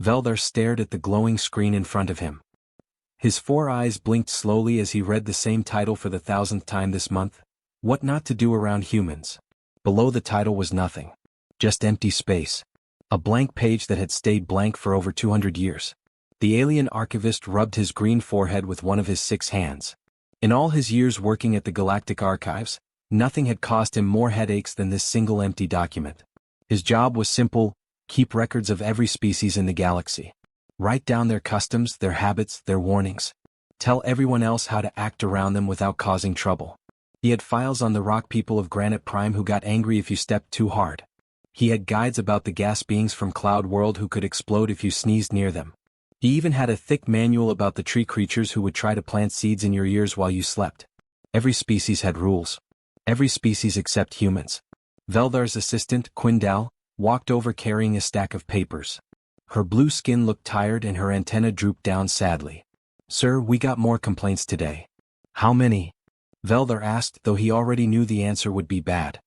Veldar stared at the glowing screen in front of him. His 4 eyes blinked slowly as he read the same title for the 1000th time this month. What not to do around humans. Below the title was nothing. Just empty space. A blank page that had stayed blank for over 200 years. The alien archivist rubbed his green forehead with one of his 6 hands. In all his years working at the Galactic Archives, nothing had caused him more headaches than this single empty document. His job was simple: keep records of every species in the galaxy. Write down their customs, their habits, their warnings. Tell everyone else how to act around them without causing trouble. He had files on the rock people of Granite Prime who got angry if you stepped too hard. He had guides about the gas beings from Cloud World who could explode if you sneezed near them. He even had a thick manual about the tree creatures who would try to plant seeds in your ears while you slept. Every species had rules. Every species except humans. Veldar's assistant, Quindal, walked over carrying a stack of papers. Her blue skin looked tired and her antenna drooped down sadly. "Sir, we got more complaints today." "How many?" Veldar asked, though he already knew the answer would be bad.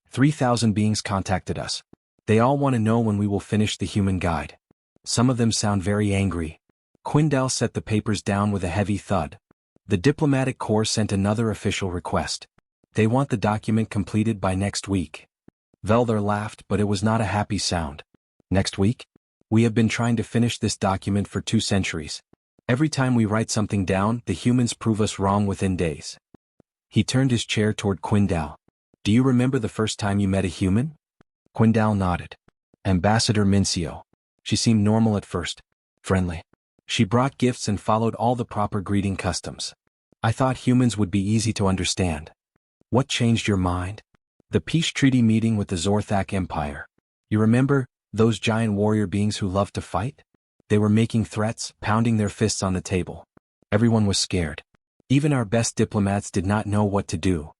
3,000 beings contacted us. They all want to know when we will finish the human guide. Some of them sound very angry. Quindal set the papers down with a heavy thud. The diplomatic corps sent another official request. They want the document completed by next week. Veldar laughed, but it was not a happy sound. Next week? We have been trying to finish this document for 2 centuries. Every time we write something down, the humans prove us wrong within days. He turned his chair toward Quindal. "Do you remember the first time you met a human?" Quindal nodded. "Ambassador Mincio. She seemed normal at first. Friendly. She brought gifts and followed all the proper greeting customs. I thought humans would be easy to understand." "What changed your mind?" "The peace treaty meeting with the Zorthak Empire. You remember, those giant warrior beings who loved to fight? They were making threats, pounding their fists on the table. Everyone was scared. Even our best diplomats did not know what to do."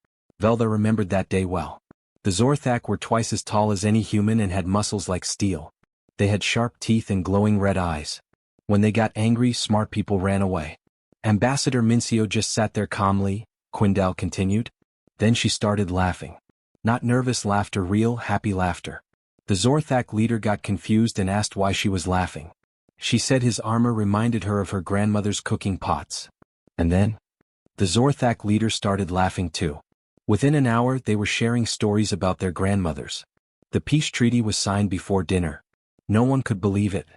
Veldar remembered that day well. The Zorthak were twice as tall as any human and had muscles like steel. They had sharp teeth and glowing red eyes. When they got angry, smart people ran away. Ambassador Mincio just sat there calmly, Quindal continued. Then she started laughing. Not nervous laughter, real, happy laughter. The Zorthak leader got confused and asked why she was laughing. She said his armor reminded her of her grandmother's cooking pots. And then? The Zorthak leader started laughing too. Within an hour they were sharing stories about their grandmothers. The peace treaty was signed before dinner. No one could believe it.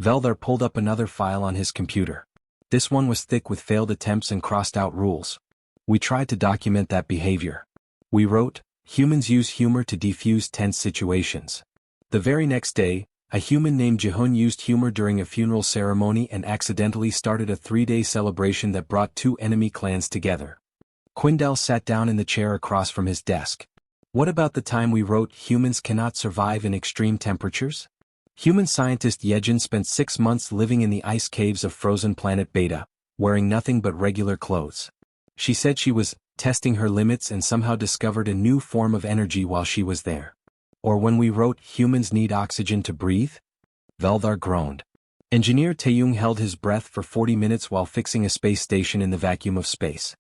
Veldar pulled up another file on his computer. This one was thick with failed attempts and crossed-out rules. We tried to document that behavior. We wrote, "Humans use humor to defuse tense situations." The very next day, a human named Jehun used humor during a funeral ceremony and accidentally started a 3-day celebration that brought 2 enemy clans together. Quindal sat down in the chair across from his desk. "What about the time we wrote, humans cannot survive in extreme temperatures?" Human scientist Yejin spent 6 months living in the ice caves of frozen planet Beta, wearing nothing but regular clothes. She said she was testing her limits and somehow discovered a new form of energy while she was there. Or when we wrote, humans need oxygen to breathe? Veldar groaned. Engineer Taeyong held his breath for 40 minutes while fixing a space station in the vacuum of space.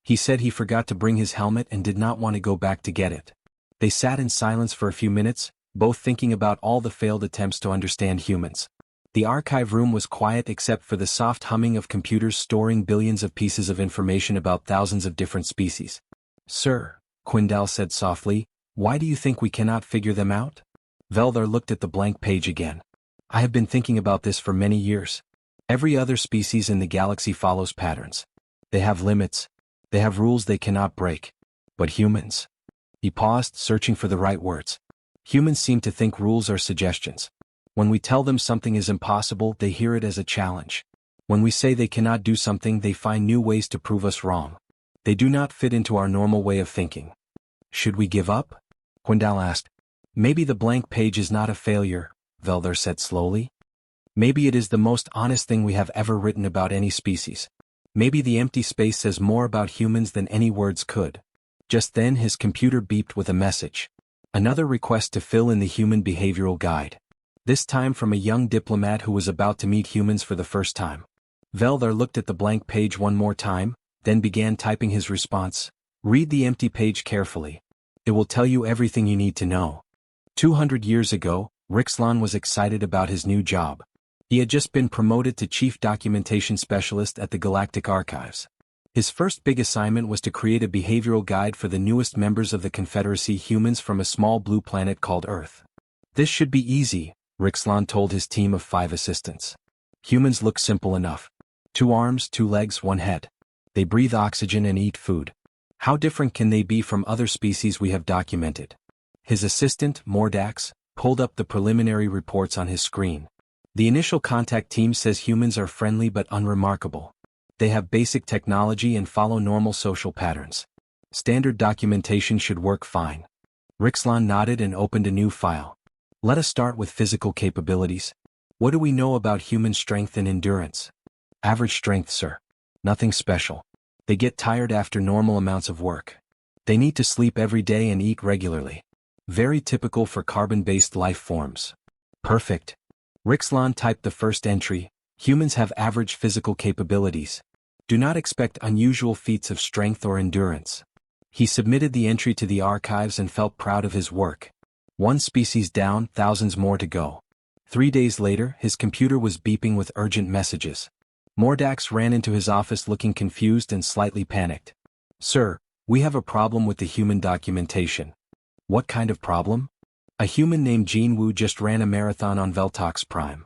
He said he forgot to bring his helmet and did not want to go back to get it. They sat in silence for a few minutes, both thinking about all the failed attempts to understand humans. The archive room was quiet except for the soft humming of computers storing billions of pieces of information about thousands of different species. "Sir," Quindal said softly, "why do you think we cannot figure them out?" Veldar looked at the blank page again. "I have been thinking about this for many years. Every other species in the galaxy follows patterns. They have limits. They have rules they cannot break. But humans?" He paused, searching for the right words. "Humans seem to think rules are suggestions. When we tell them something is impossible, they hear it as a challenge. When we say they cannot do something, they find new ways to prove us wrong. They do not fit into our normal way of thinking." "Should we give up?" Quindal asked. "Maybe the blank page is not a failure," Veldar said slowly. "Maybe it is the most honest thing we have ever written about any species. Maybe the empty space says more about humans than any words could." Just then his computer beeped with a message. Another request to fill in the human behavioral guide. This time from a young diplomat who was about to meet humans for the first time. Veldar looked at the blank page one more time, then began typing his response. "Read the empty page carefully. It will tell you everything you need to know." 200 years ago, Rixlon was excited about his new job. He had just been promoted to Chief Documentation Specialist at the Galactic Archives. His first big assignment was to create a behavioral guide for the newest members of the Confederacy, humans from a small blue planet called Earth. This should be easy, Rixlon told his team of 5 assistants. Humans look simple enough. 2 arms, 2 legs, 1 head. They breathe oxygen and eat food. How different can they be from other species we have documented? His assistant, Mordax, pulled up the preliminary reports on his screen. The initial contact team says humans are friendly but unremarkable. They have basic technology and follow normal social patterns. Standard documentation should work fine. Rixlon nodded and opened a new file. Let us start with physical capabilities. What do we know about human strength and endurance? Average strength, sir. Nothing special. They get tired after normal amounts of work. They need to sleep every day and eat regularly. Very typical for carbon-based life forms. Perfect. Rixlon typed the first entry. Humans have average physical capabilities. Do not expect unusual feats of strength or endurance. He submitted the entry to the archives and felt proud of his work. 1 species down, thousands more to go. 3 days later, his computer was beeping with urgent messages. Mordax ran into his office looking confused and slightly panicked. Sir, we have a problem with the human documentation. What kind of problem? A human named Jean Wu just ran a marathon on Veltox Prime.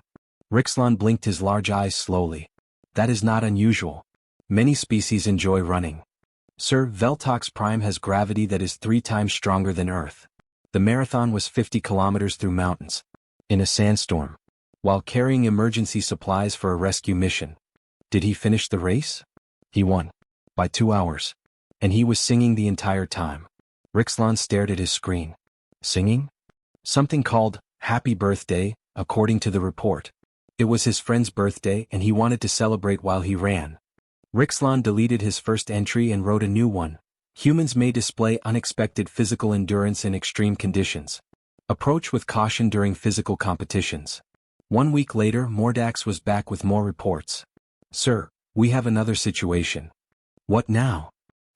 Rixlon blinked his large eyes slowly. That is not unusual. Many species enjoy running. Sir, Veltox Prime has gravity that is 3 times stronger than Earth. The marathon was 50 kilometers through mountains. In a sandstorm. While carrying emergency supplies for a rescue mission. Did he finish the race? He won. By 2 hours. And he was singing the entire time. Rixlon stared at his screen. Singing? Something called, Happy Birthday, according to the report. It was his friend's birthday and he wanted to celebrate while he ran. Rixlon deleted his first entry and wrote a new one. Humans may display unexpected physical endurance in extreme conditions. Approach with caution during physical competitions. 1 week later, Mordax was back with more reports. Sir, we have another situation. What now?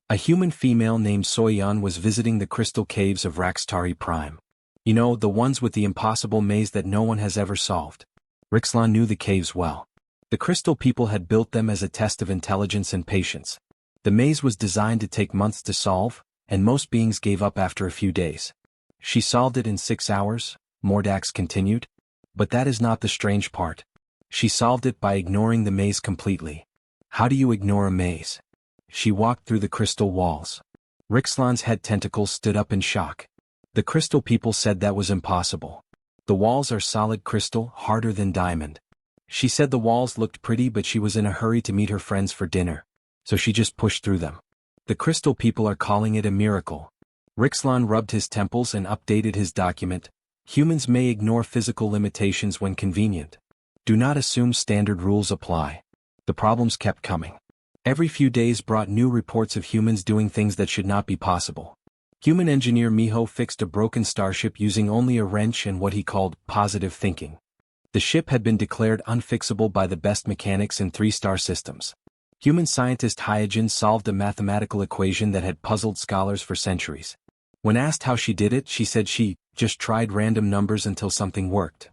A human female named Soyeon was visiting the crystal caves of Raxtari Prime. You know, the ones with the impossible maze that no one has ever solved. Rixlon knew the caves well. The crystal people had built them as a test of intelligence and patience. The maze was designed to take months to solve, and most beings gave up after a few days. She solved it in 6 hours, Mordax continued. But that is not the strange part. She solved it by ignoring the maze completely. How do you ignore a maze? She walked through the crystal walls. Rixlon's head tentacles stood up in shock. The crystal people said that was impossible. The walls are solid crystal, harder than diamond. She said the walls looked pretty but she was in a hurry to meet her friends for dinner. So she just pushed through them. The crystal people are calling it a miracle. Rixlon rubbed his temples and updated his document. Humans may ignore physical limitations when convenient. Do not assume standard rules apply. The problems kept coming. Every few days brought new reports of humans doing things that should not be possible. Human engineer Miho fixed a broken starship using only a wrench and what he called positive thinking. The ship had been declared unfixable by the best mechanics in 3-star systems. Human scientist Hyojin solved a mathematical equation that had puzzled scholars for centuries. When asked how she did it, she said she just tried random numbers until something worked.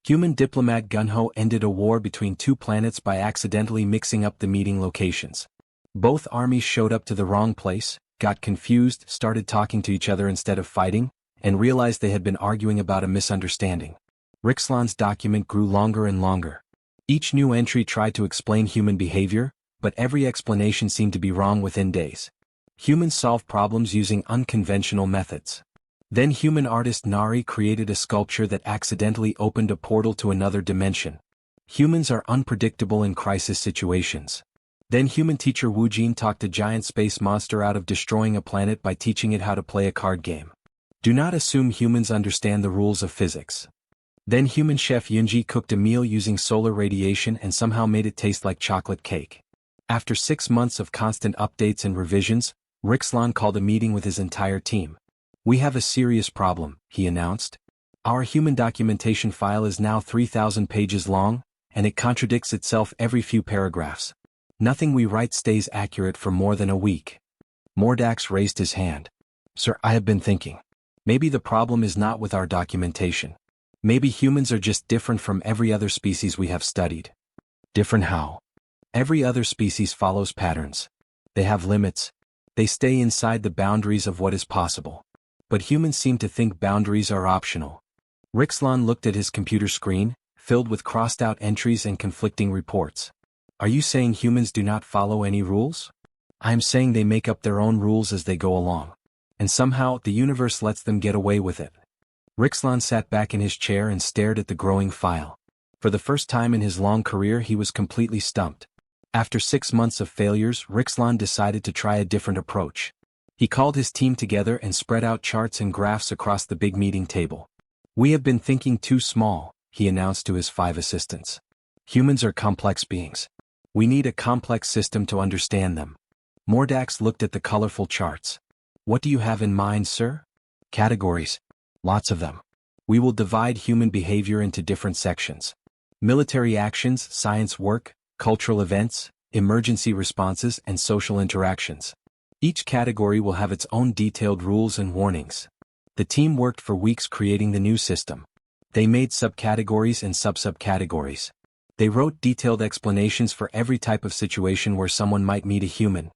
Human diplomat Gunho ended a war between 2 planets by accidentally mixing up the meeting locations. Both armies showed up to the wrong place, got confused, started talking to each other instead of fighting, and realized they had been arguing about a misunderstanding. Rixlon's document grew longer and longer. Each new entry tried to explain human behavior, but every explanation seemed to be wrong within days. Humans solve problems using unconventional methods. Then human artist Nari created a sculpture that accidentally opened a portal to another dimension. Humans are unpredictable in crisis situations. Then human teacher Woojin talked a giant space monster out of destroying a planet by teaching it how to play a card game. Do not assume humans understand the rules of physics. Then human chef Yunji cooked a meal using solar radiation and somehow made it taste like chocolate cake. After 6 months of constant updates and revisions, Rixlon called a meeting with his entire team. We have a serious problem, he announced. Our human documentation file is now 3,000 pages long, and it contradicts itself every few paragraphs. Nothing we write stays accurate for more than a week. Mordax raised his hand. Sir, I have been thinking. Maybe the problem is not with our documentation. Maybe humans are just different from every other species we have studied. Different how? Every other species follows patterns. They have limits. They stay inside the boundaries of what is possible. But humans seem to think boundaries are optional. Rixlon looked at his computer screen, filled with crossed-out entries and conflicting reports. Are you saying humans do not follow any rules? I am saying they make up their own rules as they go along. And somehow, the universe lets them get away with it. Rixlon sat back in his chair and stared at the growing file. For the first time in his long career he was completely stumped. After 6 months of failures, Rixlon decided to try a different approach. He called his team together and spread out charts and graphs across the big meeting table. We have been thinking too small, he announced to his 5 assistants. Humans are complex beings. We need a complex system to understand them. Mordax looked at the colorful charts. What do you have in mind, sir? Categories. Lots of them. We will divide human behavior into different sections. Military actions, science work, cultural events, emergency responses, and social interactions. Each category will have its own detailed rules and warnings. The team worked for weeks creating the new system. They made subcategories and sub-subcategories. They wrote detailed explanations for every type of situation where someone might meet a human.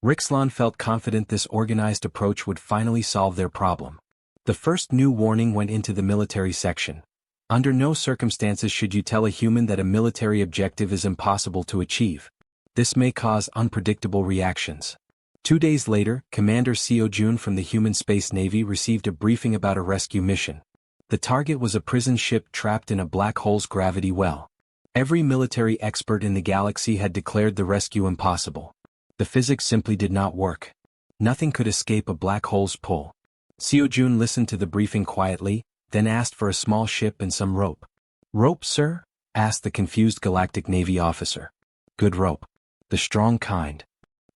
Rixlon felt confident this organized approach would finally solve their problem. The first new warning went into the military section. Under no circumstances should you tell a human that a military objective is impossible to achieve. This may cause unpredictable reactions. 2 days later, Commander Seo Jun from the Human Space Navy received a briefing about a rescue mission. The target was a prison ship trapped in a black hole's gravity well. Every military expert in the galaxy had declared the rescue impossible. The physics simply did not work. Nothing could escape a black hole's pull. Seo Jun listened to the briefing quietly, then asked for a small ship and some rope. Rope, sir? Asked the confused Galactic Navy officer. Good rope. The strong kind.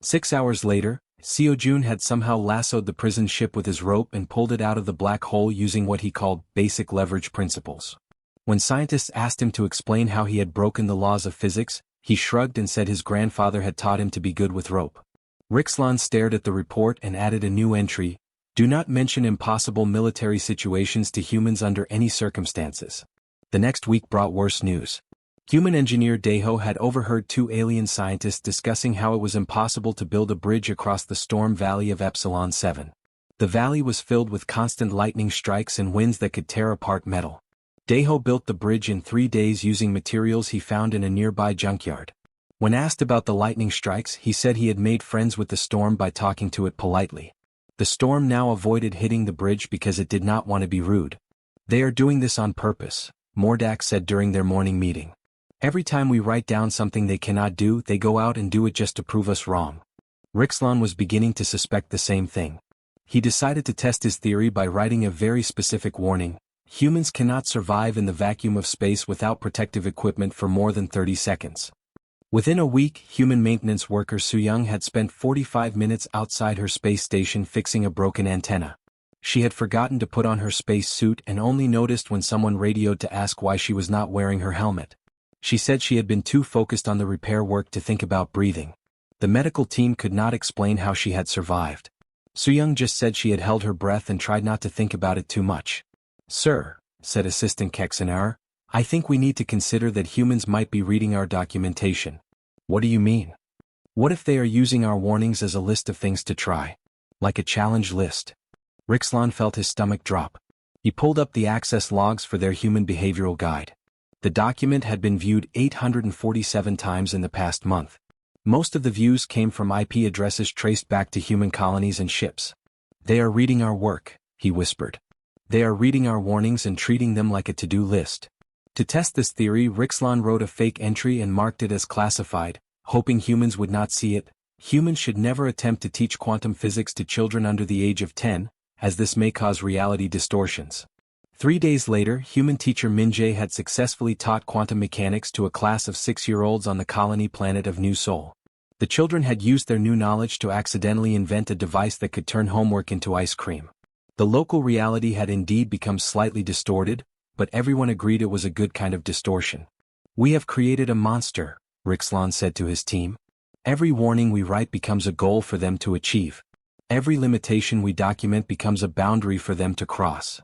6 hours later, Seo Jun had somehow lassoed the prison ship with his rope and pulled it out of the black hole using what he called basic leverage principles. When scientists asked him to explain how he had broken the laws of physics, he shrugged and said his grandfather had taught him to be good with rope. Rixlon stared at the report and added a new entry. Do not mention impossible military situations to humans under any circumstances. The next week brought worse news. Human engineer Daeho had overheard 2 alien scientists discussing how it was impossible to build a bridge across the storm valley of Epsilon 7. The valley was filled with constant lightning strikes and winds that could tear apart metal. Daeho built the bridge in 3 days using materials he found in a nearby junkyard. When asked about the lightning strikes, he said he had made friends with the storm by talking to it politely. The storm now avoided hitting the bridge because it did not want to be rude. They are doing this on purpose, Mordax said during their morning meeting. Every time we write down something they cannot do, they go out and do it just to prove us wrong. Rixlon was beginning to suspect the same thing. He decided to test his theory by writing a very specific warning. Humans cannot survive in the vacuum of space without protective equipment for more than 30 seconds. Within a week, human maintenance worker Su-young had spent 45 minutes outside her space station fixing a broken antenna. She had forgotten to put on her space suit and only noticed when someone radioed to ask why she was not wearing her helmet. She said she had been too focused on the repair work to think about breathing. The medical team could not explain how she had survived. Su-young just said she had held her breath and tried not to think about it too much. Sir, said Assistant Kexenar, I think we need to consider that humans might be reading our documentation. What do you mean? What if they are using our warnings as a list of things to try? Like a challenge list? Rixlon felt his stomach drop. He pulled up the access logs for their human behavioral guide. The document had been viewed 847 times in the past month. Most of the views came from IP addresses traced back to human colonies and ships. They are reading our work, he whispered. They are reading our warnings and treating them like a to-do list. To test this theory, Rixlon wrote a fake entry and marked it as classified, hoping humans would not see it. Humans should never attempt to teach quantum physics to children under the age of 10, as this may cause reality distortions. 3 days later, human teacher Minjae had successfully taught quantum mechanics to a class of 6-year-olds on the colony planet of New Sol. The children had used their new knowledge to accidentally invent a device that could turn homework into ice cream. The local reality had indeed become slightly distorted, but everyone agreed it was a good kind of distortion. We have created a monster, Rixlon said to his team. Every warning we write becomes a goal for them to achieve. Every limitation we document becomes a boundary for them to cross.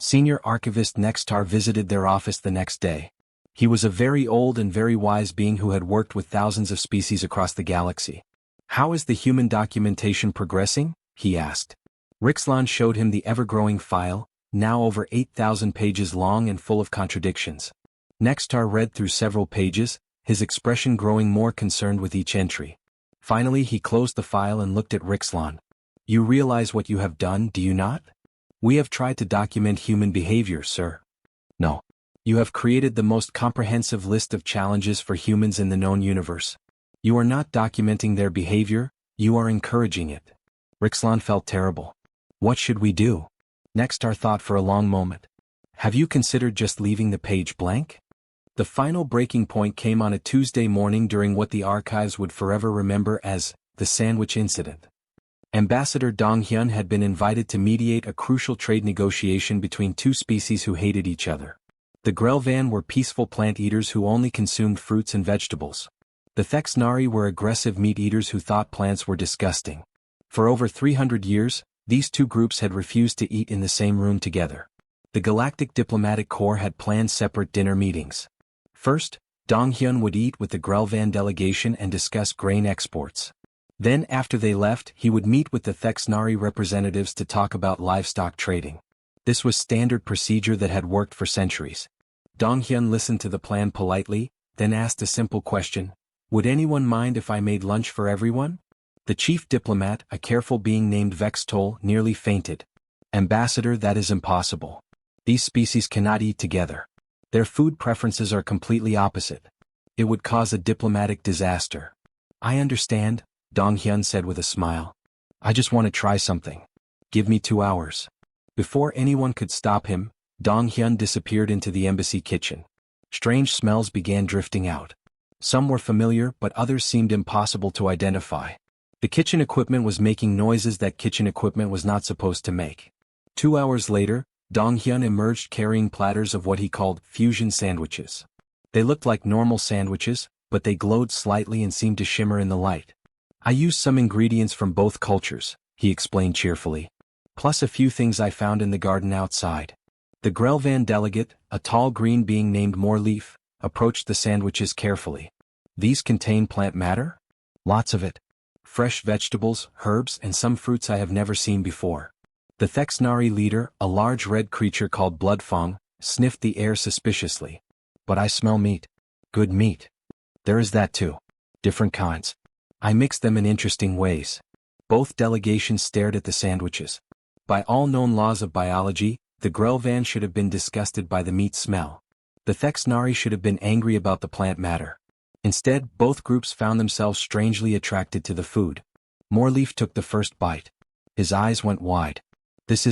Senior Archivist Nextar visited their office the next day. He was a very old and very wise being who had worked with thousands of species across the galaxy. "How is the human documentation progressing?" he asked. Rixlon showed him the ever-growing file, now over 8,000 pages long and full of contradictions. Nextar read through several pages, his expression growing more concerned with each entry. Finally he closed the file and looked at Rixlon. "You realize what you have done, do you not? We have tried to document human behavior, sir." "No. You have created the most comprehensive list of challenges for humans in the known universe. You are not documenting their behavior, you are encouraging it." Rixlon felt terrible. "What should we do?" Nextar thought for a long moment. "Have you considered just leaving the page blank?" The final breaking point came on a Tuesday morning during what the archives would forever remember as the Sandwich Incident. Ambassador Dong Hyun had been invited to mediate a crucial trade negotiation between two species who hated each other. The Grelvan were peaceful plant-eaters who only consumed fruits and vegetables. The Thexnari were aggressive meat-eaters who thought plants were disgusting. For over 300 years, these two groups had refused to eat in the same room together. The Galactic Diplomatic Corps had planned separate dinner meetings. First, Dong Hyun would eat with the Grelvan delegation and discuss grain exports. Then after they left, he would meet with the Thexnari representatives to talk about livestock trading. This was standard procedure that had worked for centuries. Dong Hyun listened to the plan politely, then asked a simple question: "Would anyone mind if I made lunch for everyone?" The chief diplomat, a careful being named Vextol, nearly fainted. "Ambassador, that is impossible. These species cannot eat together. Their food preferences are completely opposite. It would cause a diplomatic disaster." "I understand," Dong Hyun said with a smile. "I just want to try something. Give me 2 hours." Before anyone could stop him, Dong Hyun disappeared into the embassy kitchen. Strange smells began drifting out. Some were familiar, but others seemed impossible to identify. The kitchen equipment was making noises that kitchen equipment was not supposed to make. 2 hours later, Dong Hyun emerged carrying platters of what he called fusion sandwiches. They looked like normal sandwiches, but they glowed slightly and seemed to shimmer in the light. "I used some ingredients from both cultures," he explained cheerfully. "Plus a few things I found in the garden outside." The Grelvan delegate, a tall green being named Moreleaf, approached the sandwiches carefully. "These contain plant matter?" "Lots of it. Fresh vegetables, herbs, and some fruits I have never seen before." The Thexnari leader, a large red creature called Bloodfong, sniffed the air suspiciously. "But I smell meat." "Good meat." "There is that too. Different kinds. I mixed them in interesting ways." Both delegations stared at the sandwiches. By all known laws of biology, the Grelvan should have been disgusted by the meat smell. The Thexnari should have been angry about the plant matter. Instead, both groups found themselves strangely attracted to the food. Moreleaf took the first bite. His eyes went wide. This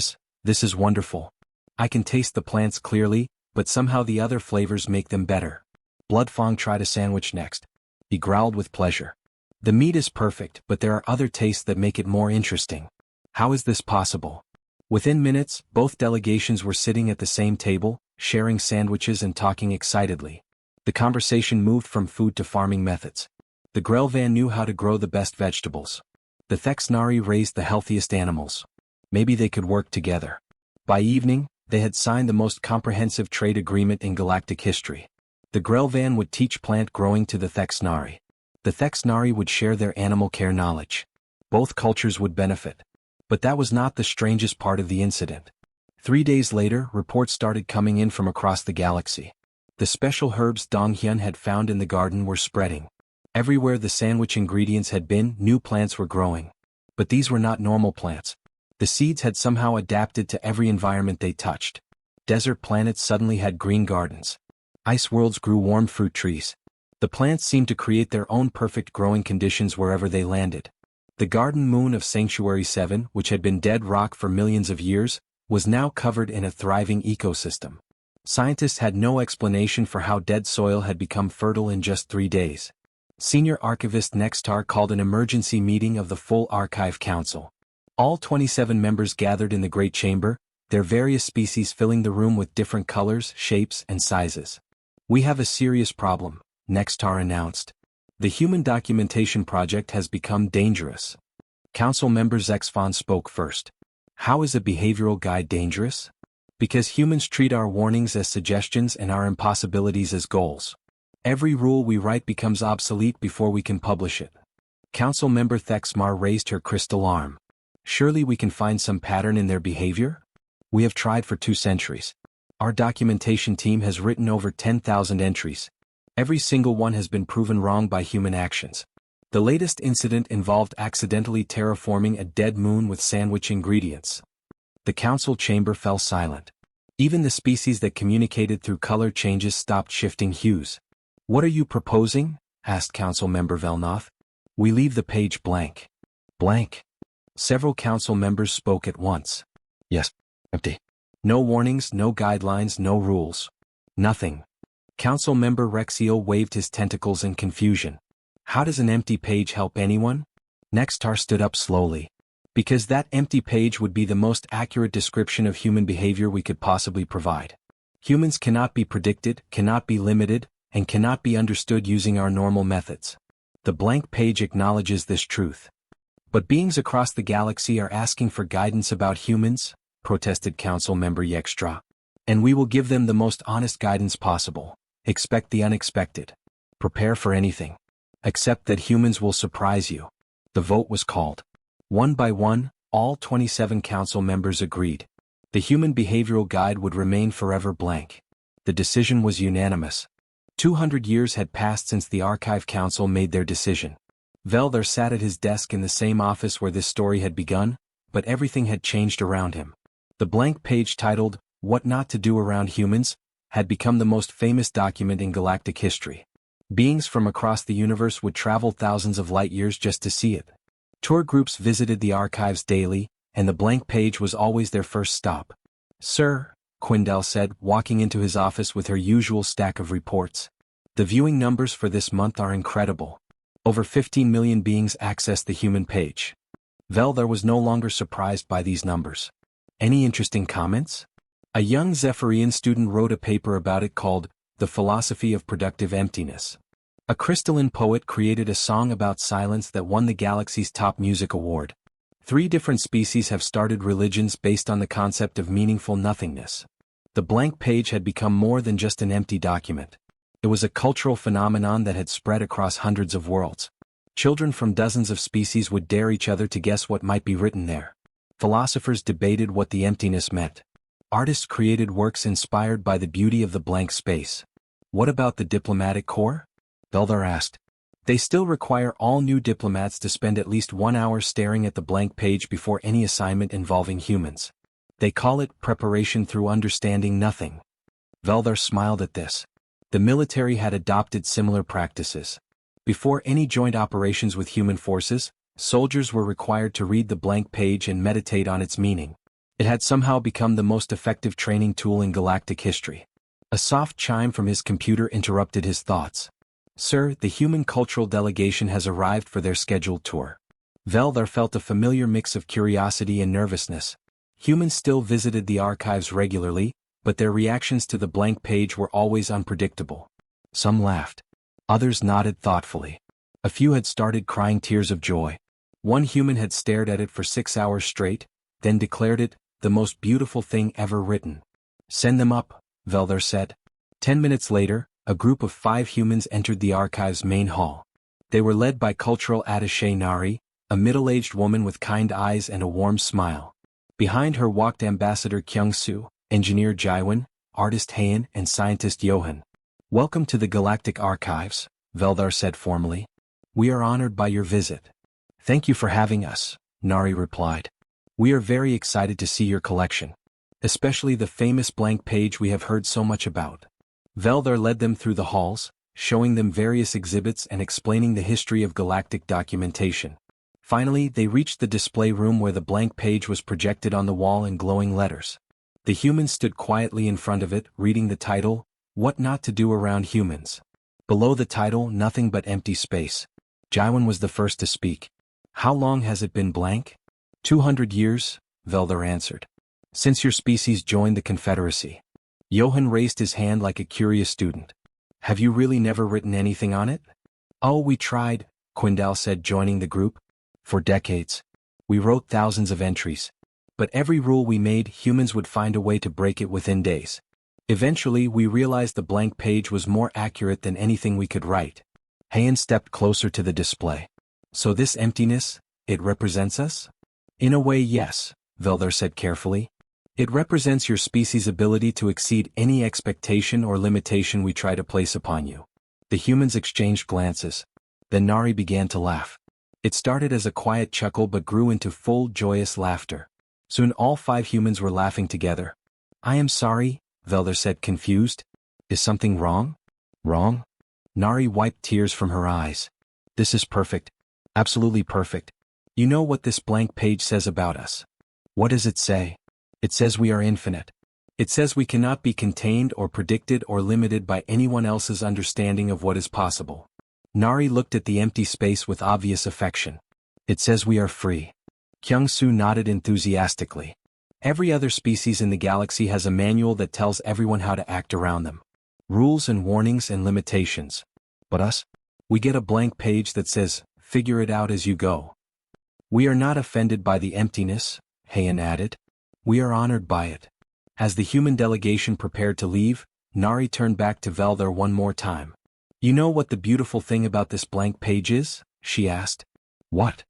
is wonderful. I can taste the plants clearly, but somehow the other flavors make them better." Bloodfong tried a sandwich next. He growled with pleasure. "The meat is perfect, but there are other tastes that make it more interesting." "How is this possible?" Within minutes, both delegations were sitting at the same table, sharing sandwiches and talking excitedly. The conversation moved from food to farming methods. The Grelvan knew how to grow the best vegetables. The Thexnari raised the healthiest animals. Maybe they could work together. By evening, they had signed the most comprehensive trade agreement in galactic history. The Grelvan would teach plant growing to the Thexnari. The Thexnari would share their animal care knowledge. Both cultures would benefit. But that was not the strangest part of the incident. 3 days later, reports started coming in from across the galaxy. The special herbs Dong Hyun had found in the garden were spreading. Everywhere the sandwich ingredients had been, new plants were growing. But these were not normal plants. The seeds had somehow adapted to every environment they touched. Desert planets suddenly had green gardens. Ice worlds grew warm fruit trees. The plants seemed to create their own perfect growing conditions wherever they landed. The garden moon of Sanctuary 7, which had been dead rock for millions of years, was now covered in a thriving ecosystem. Scientists had no explanation for how dead soil had become fertile in just 3 days. Senior Archivist Nextar called an emergency meeting of the full Archive Council. All 27 members gathered in the Great Chamber, their various species filling the room with different colors, shapes, and sizes. "We have a serious problem," Nextar announced. "The Human Documentation Project has become dangerous." Council member Zexfon spoke first. "How is a behavioral guide dangerous?" Because humans treat our warnings as suggestions and our impossibilities as goals. Every rule we write becomes obsolete before we can publish it. Council member Thexmar raised her crystal arm. Surely we can find some pattern in their behavior? We have tried for 2 centuries. Our documentation team has written over 10,000 entries. Every single one has been proven wrong by human actions. The latest incident involved accidentally terraforming a dead moon with sandwich ingredients. The council chamber fell silent. Even the species that communicated through color changes stopped shifting hues. What are you proposing? Asked Council Member Velnoth. We leave the page blank. Blank. Several council members spoke at once. Yes, empty. No warnings, no guidelines, no rules. Nothing. Council Member Rexiel waved his tentacles in confusion. How does an empty page help anyone? Nextar stood up slowly. Because that empty page would be the most accurate description of human behavior we could possibly provide. Humans cannot be predicted, cannot be limited, and cannot be understood using our normal methods. The blank page acknowledges this truth. But beings across the galaxy are asking for guidance about humans, protested Council Member Yextra. And we will give them the most honest guidance possible. Expect the unexpected. Prepare for anything. Accept that humans will surprise you. The vote was called. One by one, all 27 council members agreed. The Human Behavioral Guide would remain forever blank. The decision was unanimous. 200 years had passed since the Archive Council made their decision. Veldar sat at his desk in the same office where this story had begun, but everything had changed around him. The blank page titled, What Not to Do Around Humans, had become the most famous document in galactic history. Beings from across the universe would travel thousands of light years just to see it. Tour groups visited the archives daily, and the blank page was always their first stop. Sir, Quindel said, walking into his office with her usual stack of reports. The viewing numbers for this month are incredible. Over 15 million beings accessed the human page. Veldar was no longer surprised by these numbers. Any interesting comments? A young Zephyrian student wrote a paper about it called The Philosophy of Productive Emptiness. A crystalline poet created a song about silence that won the galaxy's top music award. 3 different species have started religions based on the concept of meaningful nothingness. The blank page had become more than just an empty document. It was a cultural phenomenon that had spread across hundreds of worlds. Children from dozens of species would dare each other to guess what might be written there. Philosophers debated what the emptiness meant. Artists created works inspired by the beauty of the blank space. What about the diplomatic corps? Veldar asked. They still require all new diplomats to spend at least 1 hour staring at the blank page before any assignment involving humans. They call it preparation through understanding nothing. Veldar smiled at this. The military had adopted similar practices. Before any joint operations with human forces, soldiers were required to read the blank page and meditate on its meaning. It had somehow become the most effective training tool in galactic history. A soft chime from his computer interrupted his thoughts. Sir, the human cultural delegation has arrived for their scheduled tour. Veldar felt a familiar mix of curiosity and nervousness. Humans still visited the archives regularly, but their reactions to the blank page were always unpredictable. Some laughed. Others nodded thoughtfully. A few had started crying tears of joy. One human had stared at it for 6 hours straight, then declared it the most beautiful thing ever written. Send them up, Veldar said. 10 minutes later, a group of 5 humans entered the archive's main hall. They were led by cultural attaché Nari, a middle-aged woman with kind eyes and a warm smile. Behind her walked Ambassador Kyung-soo, Engineer Jaiwan, Artist Heian and Scientist Johan. Welcome to the Galactic Archives, Veldar said formally. We are honored by your visit. Thank you for having us, Nari replied. We are very excited to see your collection. Especially the famous blank page we have heard so much about. Veldar led them through the halls, showing them various exhibits and explaining the history of galactic documentation. Finally, they reached the display room where the blank page was projected on the wall in glowing letters. The humans stood quietly in front of it, reading the title, What Not to Do Around Humans. Below the title, nothing but empty space. Jaiwan was the first to speak. How long has it been blank? 200 years, Veldar answered. Since your species joined the Confederacy. Johan raised his hand like a curious student. Have you really never written anything on it? Oh, we tried, Quindal said, joining the group. For decades. We wrote thousands of entries. But every rule we made, humans would find a way to break it within days. Eventually, we realized the blank page was more accurate than anything we could write. Heian stepped closer to the display. So this emptiness, it represents us? In a way, yes, Velder said carefully. It represents your species' ability to exceed any expectation or limitation we try to place upon you. The humans exchanged glances. Then Nari began to laugh. It started as a quiet chuckle but grew into full, joyous laughter. Soon all 5 humans were laughing together. I am sorry, Velder said, confused. Is something wrong? Wrong? Nari wiped tears from her eyes. This is perfect. Absolutely perfect. You know what this blank page says about us? What does it say? It says we are infinite. It says we cannot be contained or predicted or limited by anyone else's understanding of what is possible. Nari looked at the empty space with obvious affection. It says we are free. Kyung-soo nodded enthusiastically. Every other species in the galaxy has a manual that tells everyone how to act around them. Rules and warnings and limitations. But us? We get a blank page that says, figure it out as you go. We are not offended by the emptiness, Heian added. We are honored by it. As the human delegation prepared to leave, Nari turned back to Velder one more time. You know what the beautiful thing about this blank page is? She asked. What?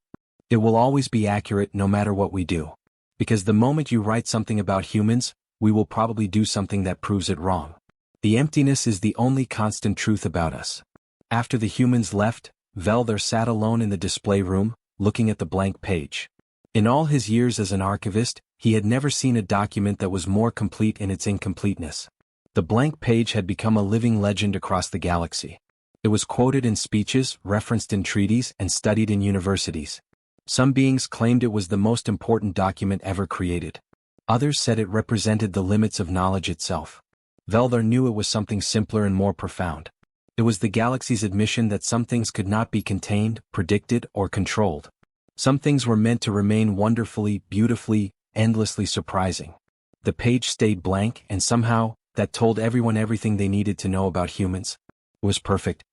It will always be accurate no matter what we do. Because the moment you write something about humans, we will probably do something that proves it wrong. The emptiness is the only constant truth about us. After the humans left, Velder sat alone in the display room, looking at the blank page. In all his years as an archivist, he had never seen a document that was more complete in its incompleteness. The blank page had become a living legend across the galaxy. It was quoted in speeches, referenced in treaties, and studied in universities. Some beings claimed it was the most important document ever created. Others said it represented the limits of knowledge itself. Velder knew it was something simpler and more profound. It was the galaxy's admission that some things could not be contained, predicted, or controlled. Some things were meant to remain wonderfully, beautifully, endlessly surprising. The page stayed blank, and somehow, that told everyone everything they needed to know about humans. It was perfect.